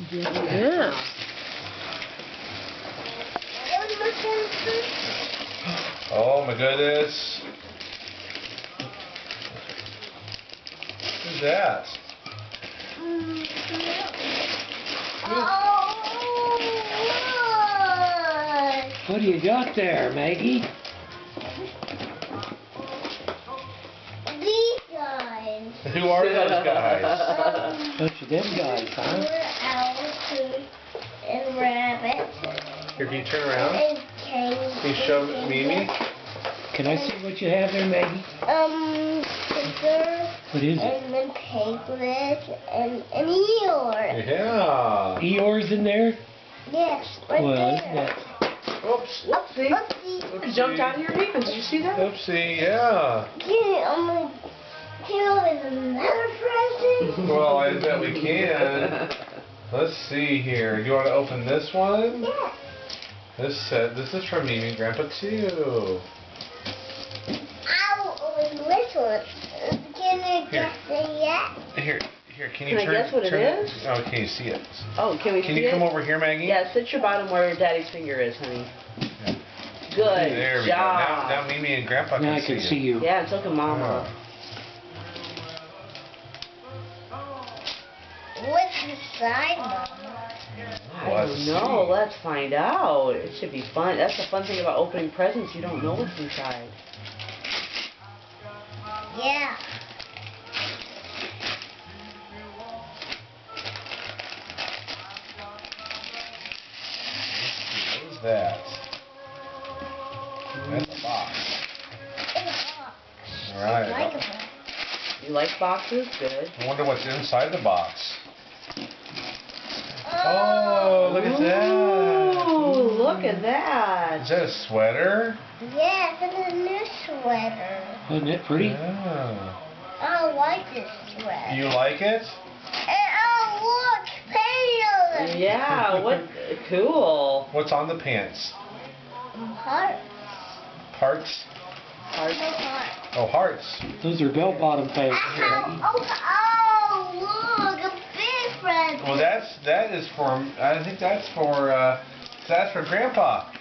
Yeah. Oh my goodness. What's that? What do you got there, Maggie? These guys. Who are those guys? Bunch of them guys, huh? Alice and Rabbit. Here, can you turn around? And Can you show Mimi? Can I see what you have there, Maggie? Scissors. What is it? And then Piglet and an Eeyore. Yeah. Eeyore's in there? Yes, right Well, there. isn't that... Oops. Oopsie. Oopsie. You jumped out of your beacon. Did you see that? Oopsie, yeah. Can you open another present? Well, I bet we can. Let's see here. Do you want to open this one? Yeah. This is from Mimi and Grandpa too. I'll open this one. Can you guess it yet? Here. Can you Can I turn? guess what it turn is? Oh, can you see it? Oh, can we Can see you it? come over here, Maggie? Yeah, sit your bottom where Daddy's finger is, honey. Yeah. Good There we job. go. Now Mimi and Grandpa Now I can can see you. Yeah, and so can Mama. What's inside, Mama? I don't know. Let's find out. It should be fun. That's the fun thing about opening presents. You don't know what's inside. Yeah. What is that? That's a box. In a box. All right. Like a box. You like boxes? Good. I wonder what's inside the box. Oh, look at that. Ooh, look at that. Is that a sweater? Yeah, it's a new sweater. Isn't it pretty? Yeah. I like this sweater. You like it? And oh, look, paint on it. Yeah, what? Cool. What's on the pants? Heart. Hearts? Heart. Heart. Oh, hearts. Those are bell-bottom pants, Maggie. Oh, look, a big present. Well, that is for. I think that's for Grandpa.